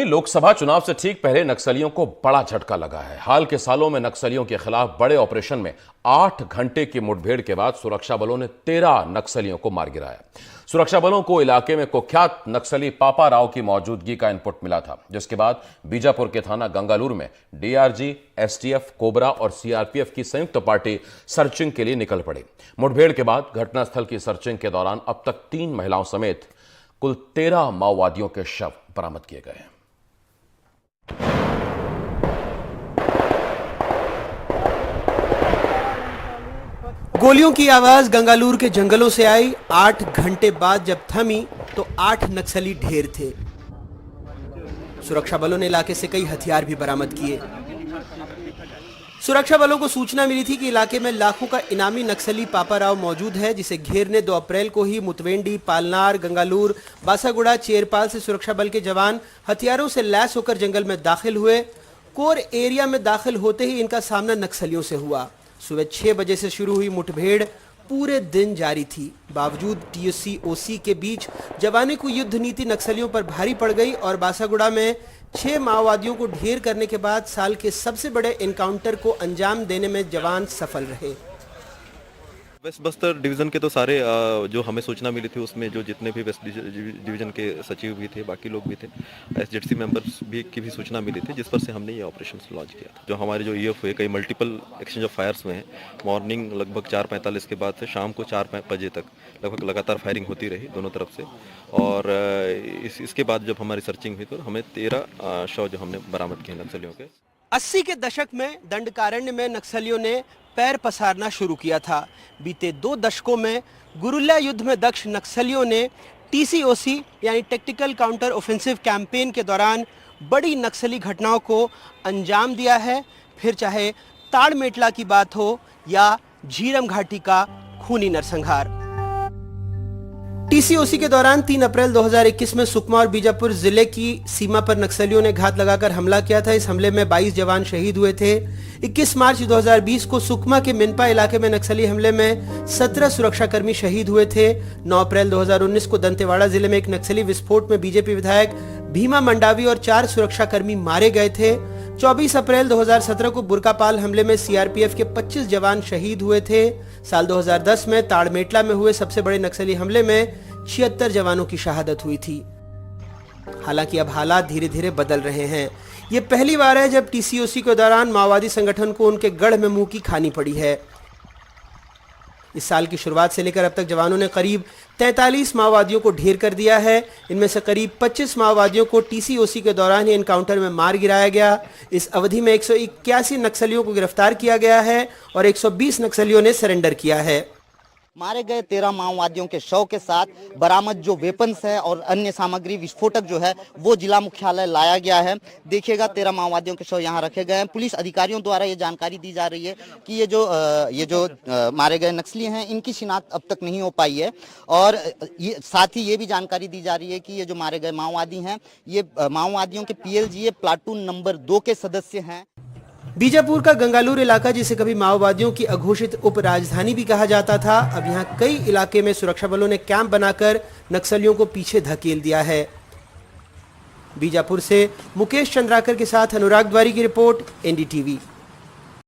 लोकसभा चुनाव से ठीक पहले नक्सलियों को बड़ा झटका लगा है। हाल के सालों में नक्सलियों के खिलाफ बड़े ऑपरेशन में 8 घंटे की मुठभेड़ के बाद सुरक्षा बलों ने 13 नक्सलियों को मार गिराया। सुरक्षा बलों को इलाके में कुख्यात नक्सली पापा राव की मौजूदगी का इनपुट मिला था, जिसके बाद बीजापुर के थाना गंगालूर में डीआरजी, एसटीएफ, कोबरा और सीआरपीएफ की संयुक्त पार्टी सर्चिंग के लिए निकल पड़ी। मुठभेड़ के बाद घटनास्थल की सर्चिंग के दौरान अब तक 3 महिलाओं समेत कुल 13 माओवादियों के शव बरामद किए गए हैं। गोलियों की आवाज गंगालूर के जंगलों से आई। 8 घंटे बाद जब थमी तो 8 नक्सली ढेर थे। सुरक्षा बलों ने इलाके से कई हथियार भी बरामद किए। सुरक्षा बलों को सूचना मिली थी कि इलाके में लाखों का इनामी नक्सली पापा राव मौजूद है, जिसे घेरने 2 अप्रैल को ही मुतवेंडी, पालनार, गंगालूर, बासागुड़ा, चेरपाल से सुरक्षा बल के जवान हथियारों से लैस होकर जंगल में दाखिल हुए। कोर एरिया में दाखिल होते ही इनका सामना नक्सलियों से हुआ। सुबह 6 बजे से शुरू हुई मुठभेड़ पूरे दिन जारी थी। बावजूद टीएससी ओसी के बीच जवानी को युद्ध नीति नक्सलियों पर भारी पड़ गई और बासागुड़ा में 6 माओवादियों को ढेर करने के बाद साल के सबसे बड़े एनकाउंटर को अंजाम देने में जवान सफल रहे। वेस्ट बस्तर डिवीज़न के तो सारे जो हमें सूचना मिली थी उसमें जो जितने भी वेस्ट डिवीज़न के सचिव भी थे, बाकी लोग भी थे, एसजेडसी मेंबर्स भी की भी सूचना मिली थी, जिस पर से हमने ये ऑपरेशन लॉन्च किया था। जो हमारे जो ईएफ हुए, कई मल्टीपल एक्सचेंज ऑफ फायर्स हुए हैं। मॉर्निंग लगभग 4:45 के बाद से शाम को 4 बजे तक लगभग लगातार फायरिंग होती रही दोनों तरफ से। और इसके बाद जब हमारी सर्चिंग हुई तो हमें 13 शव जो हमने बरामद किए नक्सलियों के। 80 के दशक में दंडकारण्य में नक्सलियों ने पैर पसारना शुरू किया था। बीते 2 दशकों में गुरिल्ला युद्ध में दक्ष नक्सलियों ने टीसीओसी यानी टैक्टिकल काउंटर ऑफेंसिव कैंपेन के दौरान बड़ी नक्सली घटनाओं को अंजाम दिया है। फिर चाहे ताड़मेटला की बात हो या झीरम घाटी का खूनी नरसंहार। टीसीओसी के दौरान 3 अप्रैल 2021 में सुकमा और बीजापुर जिले की सीमा पर नक्सलियों ने घात लगाकर हमला किया था। इस हमले में 22 जवान शहीद हुए थे। 21 मार्च 2020 को सुकमा के मिनपा इलाके में नक्सली हमले में 17 सुरक्षाकर्मी शहीद हुए थे। 9 अप्रैल 2019 को दंतेवाड़ा जिले में एक नक्सली विस्फोट में बीजेपी विधायक भीमा मंडावी और 4 सुरक्षाकर्मी मारे गए थे। 24 अप्रैल 2017 को बुरकापाल हमले में सीआरपीएफ के 25 जवान शहीद हुए थे। साल 2010 में ताड़मेटला में हुए सबसे बड़े नक्सली हमले में 76 जवानों की शहादत हुई थी। हालांकि अब हालात धीरे धीरे बदल रहे हैं। ये पहली बार है जब टीसीओसी के दौरान माओवादी संगठन को उनके गढ़ में मुंह की खानी पड़ी है। इस साल की शुरुआत से लेकर अब तक जवानों ने करीब 43 माओवादियों को ढेर कर दिया है। इनमें से करीब 25 माओवादियों को टीसीओसी के दौरान ही एनकाउंटर में मार गिराया गया। इस अवधि में 181 नक्सलियों को गिरफ्तार किया गया है और 120 नक्सलियों ने सरेंडर किया है। मारे गए 13 माओवादियों के शव के साथ बरामद जो वेपन्स है और अन्य सामग्री विस्फोटक जो है वो जिला मुख्यालय लाया गया है। देखिएगा 13 माओवादियों के शव यहाँ रखे गए हैं। पुलिस अधिकारियों द्वारा ये जानकारी दी जा रही है कि ये जो मारे गए नक्सली हैं इनकी शिनाख्त अब तक नहीं हो पाई है। और साथ ही ये भी जानकारी दी जा रही है कि ये जो मारे गए माओवादी हैं ये माओवादियों के पीएलजीए प्लाटून नंबर 2 के सदस्य हैं। बीजापुर का गंगालूर इलाका, जिसे कभी माओवादियों की अघोषित उप राजधानी भी कहा जाता था, अब यहाँ कई इलाके में सुरक्षा बलों ने कैंप बनाकर नक्सलियों को पीछे धकेल दिया है। बीजापुर से मुकेश चंद्राकर के साथ अनुराग द्वारी की रिपोर्ट, एनडीटीवी।